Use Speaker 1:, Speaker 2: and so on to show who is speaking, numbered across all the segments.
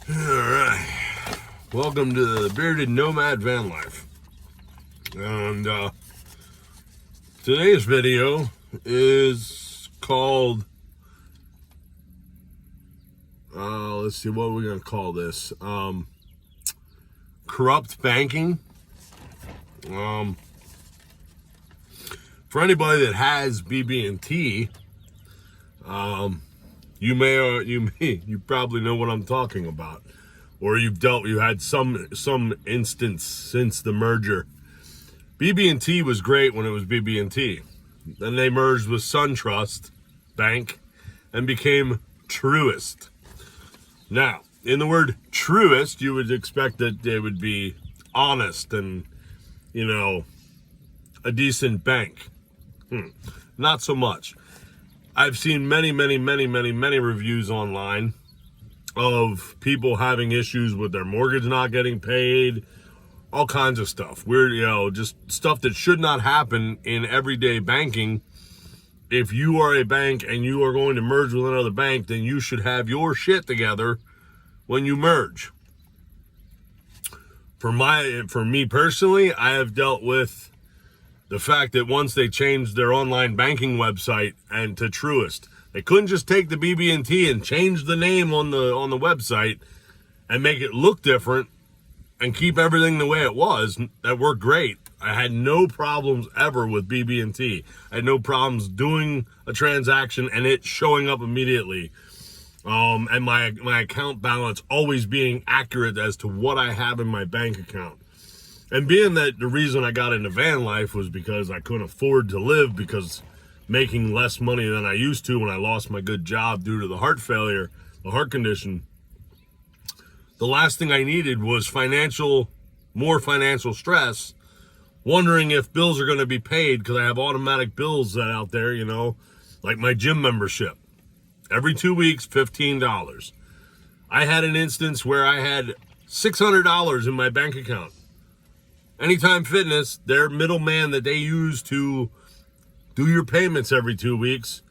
Speaker 1: All right. Welcome to the Bearded Nomad Van Life. And today's video is called, let's see, what are we going to call this? Corrupt banking. For anybody that has BB&T, you probably know what I'm talking about, or you had some instance since the merger. BB&T was great when it was BB&T. Then they merged with SunTrust Bank and became Truist. Now, in the word truist, you would expect that they would be honest and, a decent bank. Not so much. I've seen many reviews online of people having issues with their mortgage not getting paid, all kinds of stuff. Weird, just stuff that should not happen in everyday banking. If you are a bank and you are going to merge with another bank, then you should have your shit together when you merge. For me personally, I have dealt with the fact that once they changed their online banking website and to Truist, they couldn't just take the BB&T and change the name on the website and make it look different and keep everything the way it was. That worked great. I had no problems ever with BB&T. I had no problems doing a transaction and it showing up immediately. And my account balance always being accurate as to what I have in my bank account. And being that the reason I got into van life was because I couldn't afford to live, because making less money than I used to when I lost my good job due to the heart failure, the heart condition. The last thing I needed was more financial stress, wondering if bills are going to be paid, because I have automatic bills that out there, like my gym membership. Every 2 weeks, $15. I had an instance where I had $600 in my bank account. Anytime Fitness, their middleman that they use to do your payments every 2 weeks,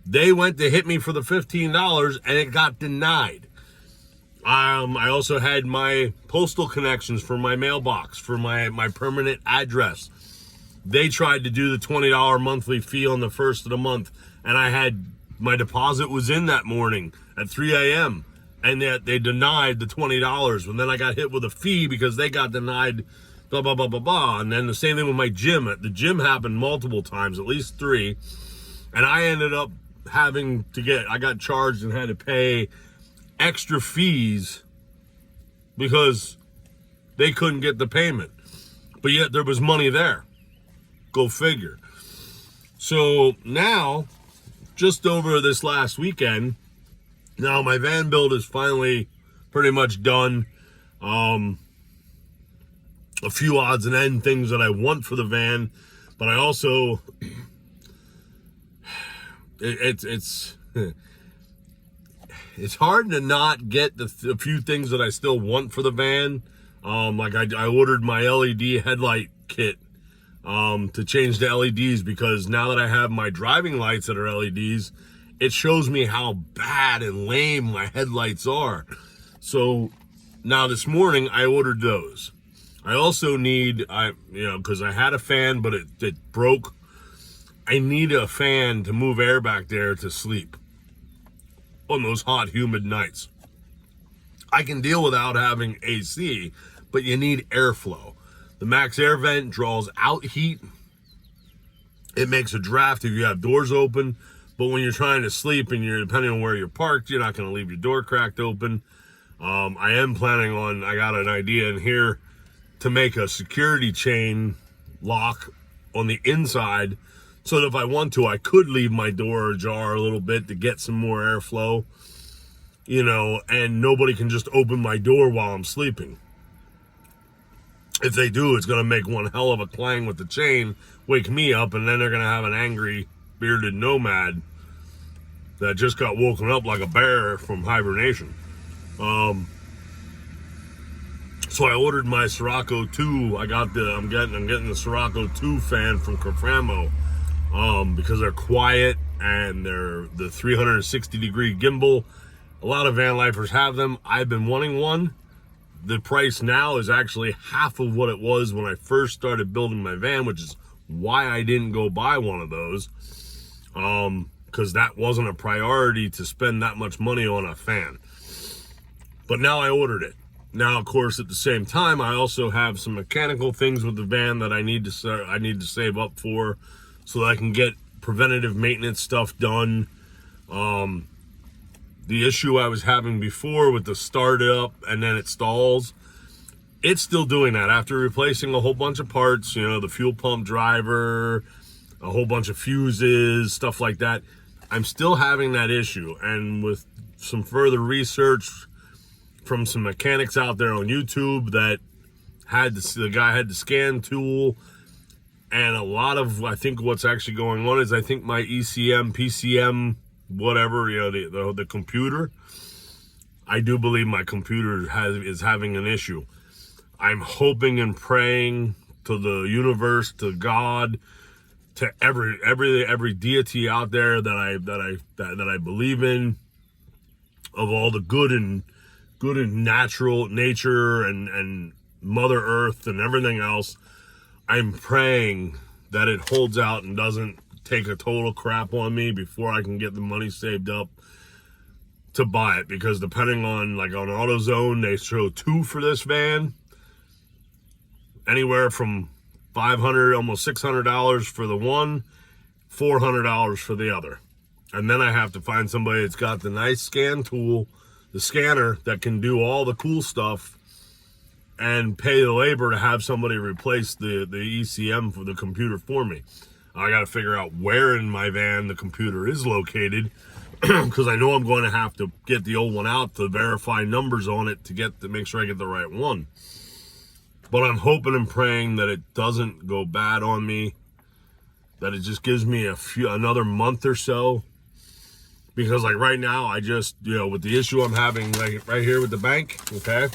Speaker 1: they went to hit me for the $15 and it got denied. I also had my postal connections for my mailbox, for my permanent address. They tried to do the $20 monthly fee on the first of the month, and my deposit was in that morning at 3 a.m. and yet they denied the $20. And then I got hit with a fee because they got denied. Blah, blah, blah, blah, blah. And then the same thing with my gym. The gym happened multiple times, at least 3. And I ended up I got charged and had to pay extra fees because they couldn't get the payment. But yet there was money there. Go figure. So now, just over this last weekend, now my van build is finally pretty much done. A few odds and end things that I want for the van, but I also it's hard to not get the few things that I still want for the van. Like I ordered my LED headlight kit to change the LEDs, because now that I have my driving lights that are LEDs, it shows me how bad and lame my headlights are. So now this morning I ordered those. I also need, because I had a fan, but it broke. I need a fan to move air back there to sleep on those hot, humid nights. I can deal without having AC, but you need airflow. The max air vent draws out heat. It makes a draft if you have doors open, but when you're trying to sleep and depending on where you're parked, you're not going to leave your door cracked open. I got an idea in here to make a security chain lock on the inside, so that if I want to, I could leave my door ajar a little bit to get some more airflow, and nobody can just open my door while I'm sleeping. If they do, it's going to make one hell of a clang with the chain, wake me up, and then they're going to have an angry bearded nomad that just got woken up like a bear from hibernation. So I ordered my Sirocco 2. I'm getting the Sirocco 2 fan from Crafamo, because they're quiet and they're the 360 degree gimbal. A lot of van lifers have them. I've been wanting one. The price now is actually half of what it was when I first started building my van, which is why I didn't go buy one of those. Because that wasn't a priority to spend that much money on a fan. But now I ordered it. Now, of course, at the same time, I also have some mechanical things with the van that I need to save up for, so that I can get preventative maintenance stuff done. The issue I was having before with the startup and then it stalls, it's still doing that after replacing a whole bunch of parts, the fuel pump driver, a whole bunch of fuses, stuff like that. I'm still having that issue. And with some further research from some mechanics out there on YouTube that the guy had the scan tool, and a lot of, I think what's actually going on is I think my ECM, PCM, whatever, the computer, I do believe my computer is having an issue. I'm hoping and praying to the universe, to God, to every deity out there that I believe in, of all the good and natural nature and Mother Earth and everything else. I'm praying that it holds out and doesn't take a total crap on me before I can get the money saved up to buy it. Because depending on, like on AutoZone, they show 2 for this van, anywhere from $500, almost $600 for the one, $400 for the other. And then I have to find somebody that's got the nice scan tool, the scanner that can do all the cool stuff, and pay the labor to have somebody replace the ECM for the computer for me. I got to figure out where in my van the computer is located, because I know I'm going to have to get the old one out to verify numbers on it to make sure I get the right one. But I'm hoping and praying that it doesn't go bad on me, that it just gives me another month or so. Because like right now, I just, with the issue I'm having like right here with the bank, okay?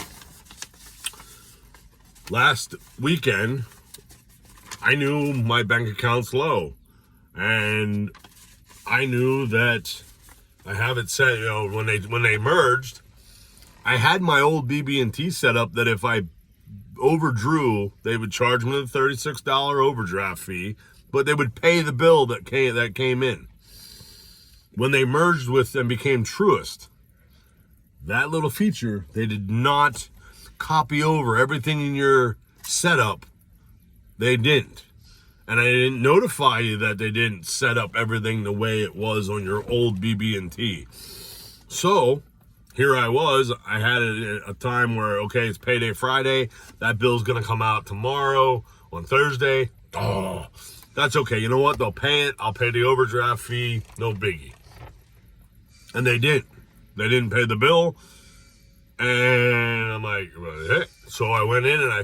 Speaker 1: Last weekend, I knew my bank account's low, and I knew that I have it set, when they merged, I had my old BB&T set up that if I overdrew, they would charge me the $36 overdraft fee, but they would pay the bill that came in. When they merged with and became Truist, that little feature, they did not copy over everything in your setup. They didn't. And I didn't notify you that they didn't set up everything the way it was on your old BB&T. So here I was, I had a time where, okay, it's payday Friday. That bill's going to come out tomorrow on Thursday. Oh, that's okay. You know what? They'll pay it. I'll pay the overdraft fee. No biggie. And they didn't. They didn't pay the bill. And I'm like, hey. So I went in and I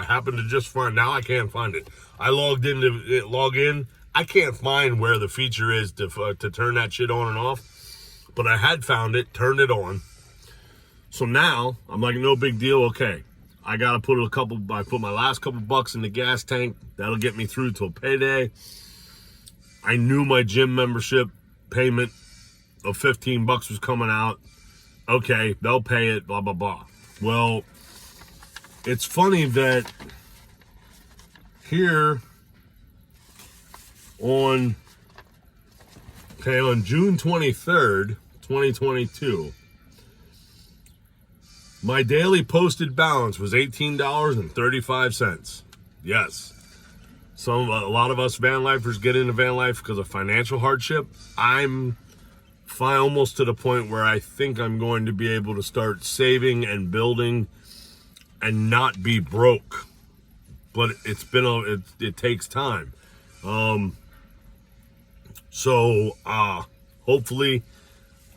Speaker 1: happened to just find, now I can't find it. I log in. I can't find where the feature is to turn that shit on and off. But I had found it, turned it on. So now I'm like, no big deal. Okay. I got to I put my last couple bucks in the gas tank. That'll get me through till payday. I knew my gym membership payment of $15 was coming out. Okay, they'll pay it, blah, blah, blah. Well, it's funny that here on June 23rd, 2022, my daily posted balance was $18.35. Yes. A lot of us van lifers get into van life because of financial hardship. I'm almost to the point where I think I'm going to be able to start saving and building and not be broke. But it takes time. So hopefully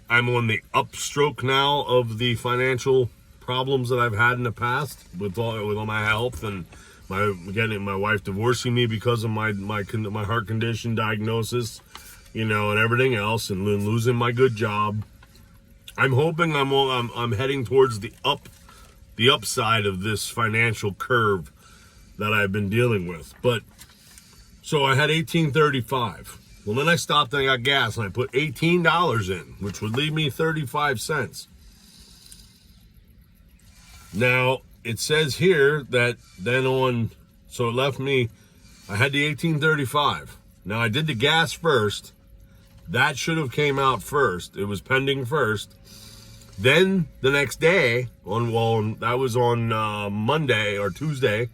Speaker 1: I'm on the upstroke now of the financial problems that I've had in the past with all my health and my wife divorcing me because of my heart condition diagnosis, and everything else, and losing my good job. I'm hoping I'm heading towards the upside of this financial curve that I've been dealing with. But so I had 1835. Well, then I stopped and I got gas and I put $18 in, which would leave me 35 cents. Now, it says here that then so it left me, I had the 18.35. Now, I did the gas first. That should have came out first. It was pending first. Then the next day, that was on Monday or Tuesday.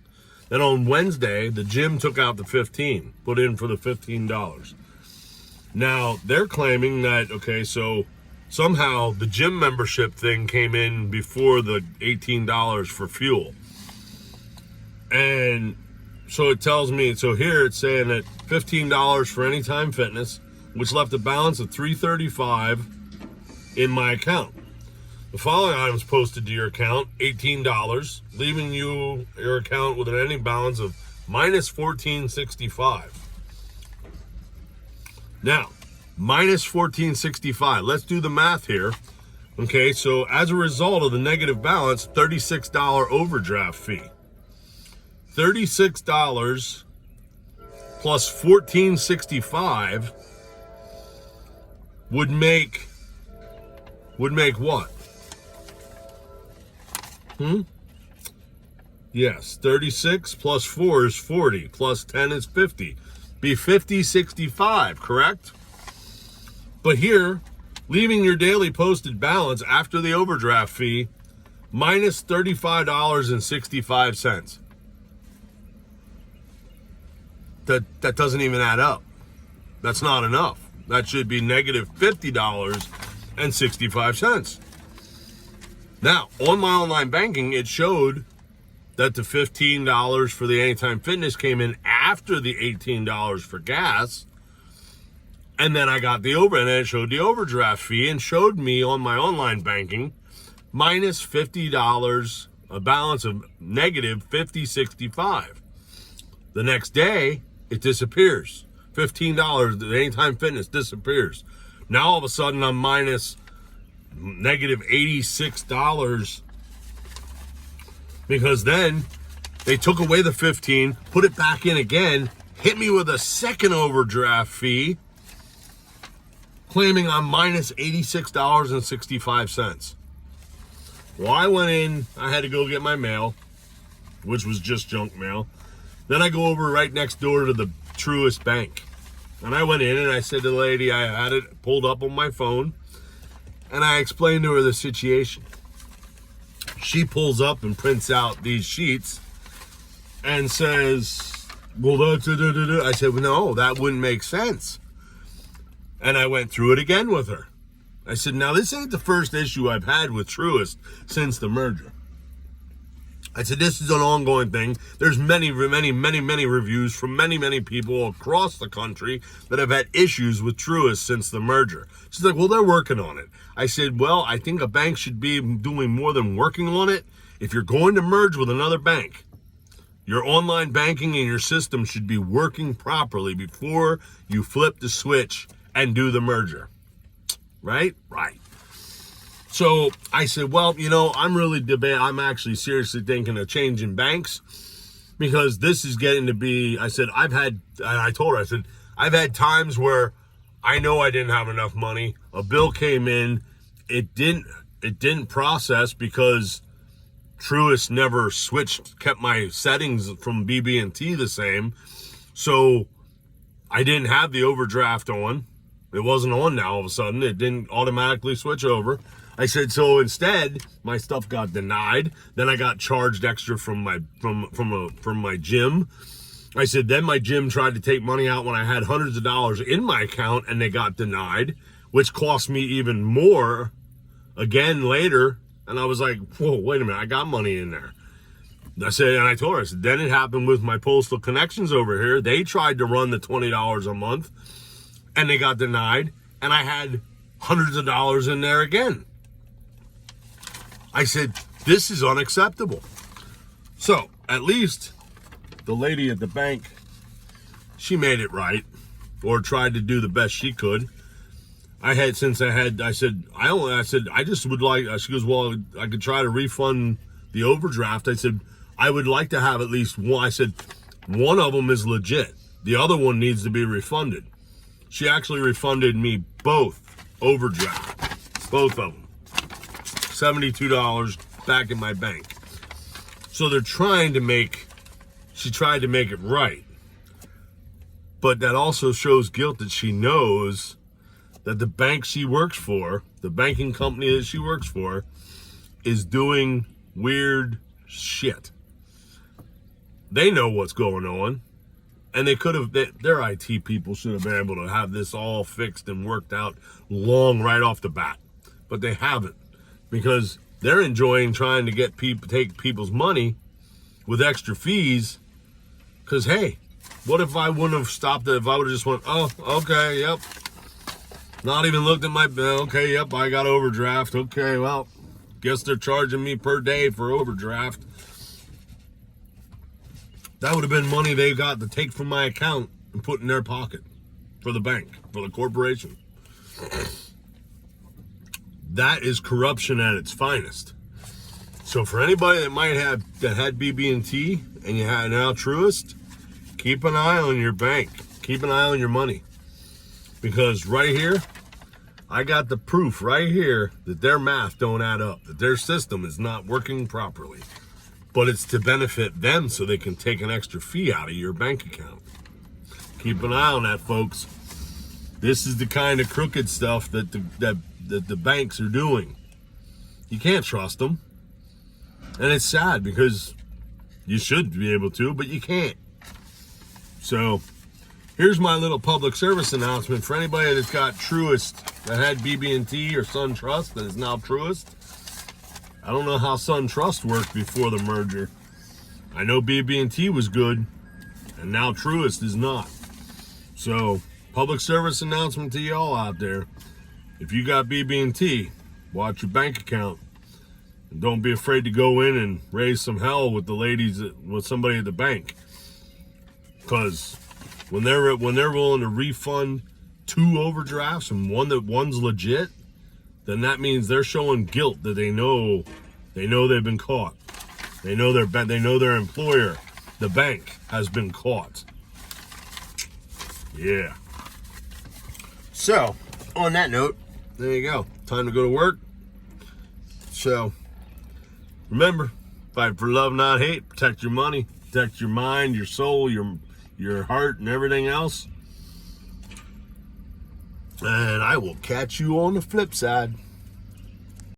Speaker 1: Then on Wednesday, the gym took out the 15, put in for the $15. Now, they're claiming that, okay, so somehow the gym membership thing came in before the $18 for fuel. And so it tells me, so here it's saying that $15 for Anytime Fitness, which left a balance of $335 in my account. The following items posted to your account, $18, leaving your account with an ending balance of minus $14.65. Now, minus $14.65. Let's do the math here. Okay, so as a result of the negative balance, $36 overdraft fee. $36 plus $14.65 would make what? Yes, 36 plus 4 is 40, plus 10 is 50. Be 50.65, correct? But here, leaving your daily posted balance after the overdraft fee, minus $35.65. That doesn't even add up. That's not enough. That should be negative $50.65. Now, on my online banking, it showed that the $15 for the Anytime Fitness came in after the $18 for gas. And then I got and then it showed the overdraft fee and showed me on my online banking minus $50, a balance of negative $50.65. The next day, it disappears. $15, the Anytime Fitness disappears. Now all of a sudden I'm minus negative $86 because then they took away the 15, put it back in again, hit me with a second overdraft fee, claiming I'm minus $86.65. Well, I went in, I had to go get my mail, which was just junk mail. Then I go over right next door to the Truist Bank. And I went in and I said to the lady, I had it pulled up on my phone, and I explained to her the situation. She pulls up and prints out these sheets and says, well, that's it. I said, well, no, that wouldn't make sense. And I went through it again with her. I said, now this ain't the first issue I've had with Truist since the merger. I said, this is an ongoing thing. There's many reviews from many people across the country that have had issues with Truist since the merger. She's like, well, they're working on it. I said, well, I think a bank should be doing more than working on it. If you're going to merge with another bank, your online banking and your system should be working properly before you flip the switch and do the merger. Right? Right. So I said, well, I'm actually seriously thinking of changing banks because this is getting to be, I told her, I've had times where I know I didn't have enough money. A bill came in. It didn't process because Truist never kept my settings from BB&T the same. So I didn't have the overdraft on. It wasn't on now all of a sudden. It didn't automatically switch over. I said, so instead, my stuff got denied. Then I got charged extra from my gym. I said, then my gym tried to take money out when I had hundreds of dollars in my account, and they got denied, which cost me even more again later. And I was like, whoa, wait a minute, I got money in there. I said, and I told her, I said, then it happened with my postal connections over here. They tried to run the $20 a month, and they got denied, and I had hundreds of dollars in there again. I said, this is unacceptable. So at least the lady at the bank, she made it right, or tried to do the best she could. I just would like, she goes, well, I could try to refund the overdraft. I said, I would like to have at least one. I said, one of them is legit. The other one needs to be refunded. She actually refunded me both overdraft, both of them, $72 back in my bank. So they're she tried to make it right. But that also shows guilt that she knows that the bank she works for, the banking company that she works for, is doing weird shit. They know what's going on. And they could have, their IT people should have been able to have this all fixed and worked out right off the bat. But they haven't, because they're enjoying trying to take people's money with extra fees. Because, hey, what if I wouldn't have stopped it? If I would have just went, oh, okay, yep. Not even looked at my bill. Okay, yep, I got overdraft. Okay, well, guess they're charging me per day for overdraft. That would have been money they got to take from my account and put in their pocket for the bank, for the corporation. That is corruption at its finest. So for anybody that had BB&T and you had now Truist, keep an eye on your bank. Keep an eye on your money. Because right here, I got the proof right here that their math don't add up, that their system is not working properly. But it's to benefit them so they can take an extra fee out of your bank account. Keep an eye on that, folks. This is the kind of crooked stuff that the banks are doing. You can't trust them. And it's sad because you should be able to, but you can't. So here's my little public service announcement for anybody that's got Truist, that had BB&T or SunTrust that is now Truist. I don't know how SunTrust worked before the merger. I know BB&T was good, and now Truist is not. So, public service announcement to y'all out there. If you got BB&T, watch your bank account. And don't be afraid to go in and raise some hell with with somebody at the bank. Because when they're willing to refund 2 overdrafts and one's legit, then that means they're showing guilt that they know they've been caught. They know their employer, the bank, has been caught. Yeah. So, on that note, there you go. Time to go to work. So, remember, fight for love, not hate. Protect your money, protect your mind, your soul, your heart, and everything else. And I will catch you on the flip side.